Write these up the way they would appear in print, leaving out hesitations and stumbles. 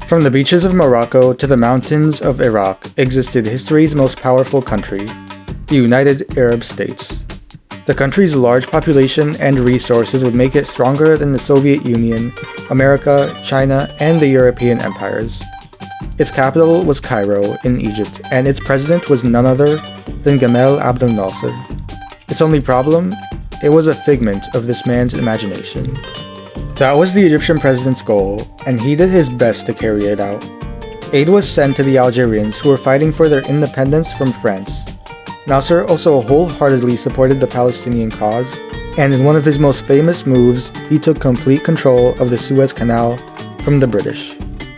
From the beaches of Morocco to the mountains of Iraq existed history's most powerful country, the United Arab States. The country's large population and resources would make it stronger than the Soviet Union, America, China, and the European empires. Its capital was Cairo in Egypt, and its president was none other than Gamal Abdel Nasser. Its only problem? It was a figment of this man's imagination. That was the Egyptian president's goal, and he did his best to carry it out. Aid was sent to the Algerians who were fighting for their independence from France. Nasser also wholeheartedly supported the Palestinian cause, and in one of his most famous moves, he took complete control of the Suez Canal from the British.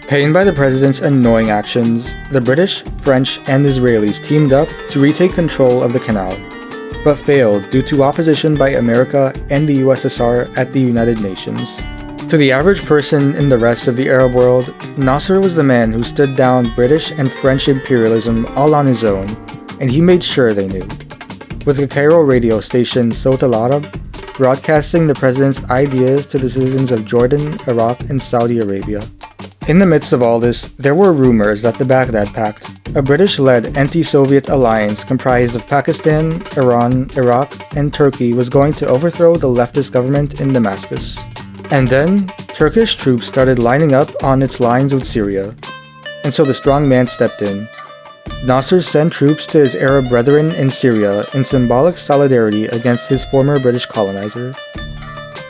Pained by the president's annoying actions, the British, French, and Israelis teamed up to retake control of the canal, but failed due to opposition by America and the USSR at the United Nations. To the average person in the rest of the Arab world, Nasser was the man who stood down British and French imperialism all on his own, and he made sure they knew. With the Cairo radio station Sawt al-Arab broadcasting the president's ideas to the citizens of Jordan, Iraq, and Saudi Arabia. In the midst of all this, there were rumors that the Baghdad Pact, a British-led anti-Soviet alliance comprised of Pakistan, Iran, Iraq, and Turkey, was going to overthrow the leftist government in Damascus. And then, Turkish troops started lining up on its lines with Syria, and so the strong man stepped in. Nasser sent troops to his Arab brethren in Syria in symbolic solidarity against his former British colonizer.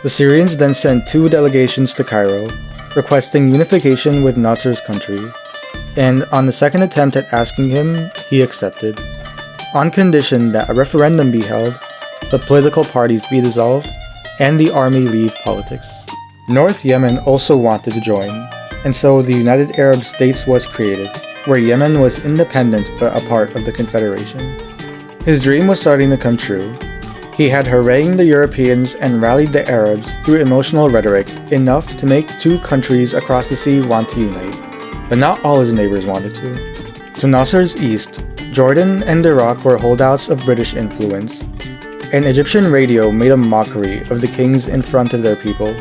The Syrians then sent 2 delegations to Cairo, requesting unification with Nasser's country, and on the second attempt at asking him, he accepted, on condition that a referendum be held, the political parties be dissolved, and the army leave politics. North Yemen also wanted to join, and so the United Arab States was created, where Yemen was independent but a part of the Confederation. His dream was starting to come true. He had harangued the Europeans and rallied the Arabs through emotional rhetoric enough to make 2 countries across the sea want to unite, but not all his neighbors wanted to. To Nasser's east, Jordan and Iraq were holdouts of British influence, and Egyptian radio made a mockery of the kings in front of their people.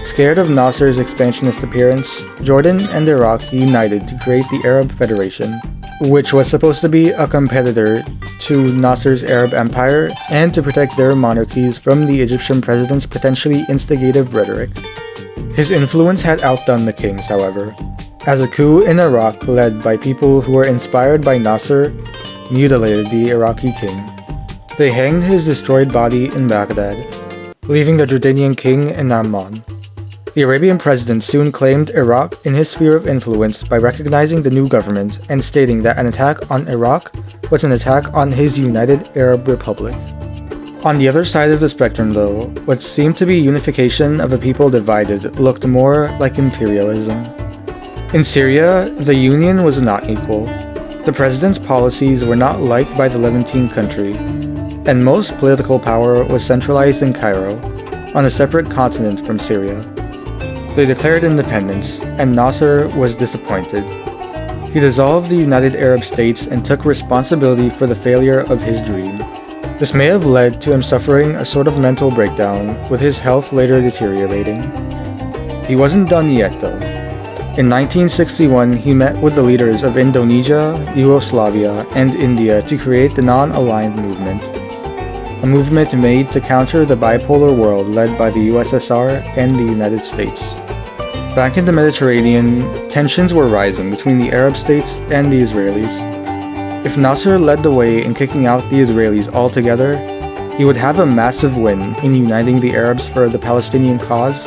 Scared of Nasser's expansionist appearance, Jordan and Iraq united to create the Arab Federation, which was supposed to be a competitor to Nasser's Arab Empire and to protect their monarchies from the Egyptian president's potentially instigative rhetoric. His influence had outdone the kings, however, as a coup in Iraq led by people who were inspired by Nasser mutilated the Iraqi king. They hanged his destroyed body in Baghdad, leaving the Jordanian king in Amman. The Arabian president soon claimed Iraq in his sphere of influence by recognizing the new government and stating that an attack on Iraq was an attack on his United Arab Republic. On the other side of the spectrum, though, what seemed to be unification of a people divided looked more like imperialism. In Syria, the union was not equal. The president's policies were not liked by the Levantine country, and most political power was centralized in Cairo, on a separate continent from Syria. They declared independence, and Nasser was disappointed. He dissolved the United Arab States and took responsibility for the failure of his dream. This may have led to him suffering a sort of mental breakdown, with his health later deteriorating. He wasn't done yet, though. In 1961, he met with the leaders of Indonesia, Yugoslavia, and India to create the Non-Aligned Movement, a movement made to counter the bipolar world led by the USSR and the United States. Back in the Mediterranean, tensions were rising between the Arab states and the Israelis. If Nasser led the way in kicking out the Israelis altogether, he would have a massive win in uniting the Arabs for the Palestinian cause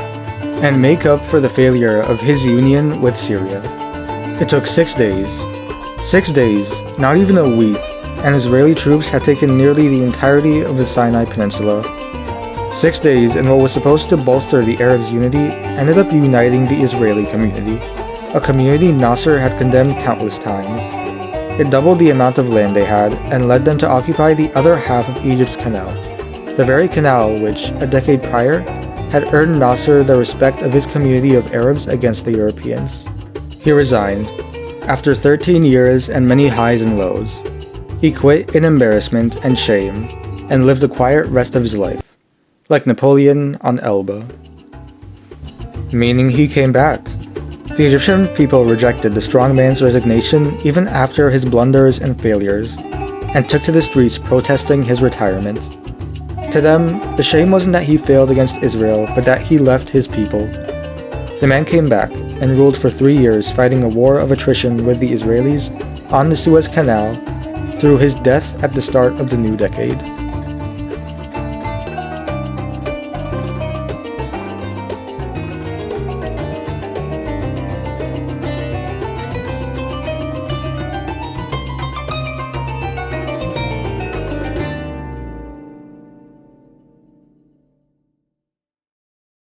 and make up for the failure of his union with Syria. It took 6 days. 6 days, not even a week, and Israeli troops had taken nearly the entirety of the Sinai Peninsula. 6 days, and what was supposed to bolster the Arabs' unity ended up uniting the Israeli community, a community Nasser had condemned countless times. It doubled the amount of land they had and led them to occupy the other half of Egypt's canal, the very canal which, a decade prior, had earned Nasser the respect of his community of Arabs against the Europeans. He resigned, after 13 years and many highs and lows. He quit in embarrassment and shame, and lived a quiet rest of his life, like Napoleon on Elba. Meaning he came back. The Egyptian people rejected the strong man's resignation even after his blunders and failures, and took to the streets protesting his retirement. To them, the shame wasn't that he failed against Israel, but that he left his people. The man came back and ruled for 3 years, fighting a war of attrition with the Israelis on the Suez Canal through his death at the start of the new decade.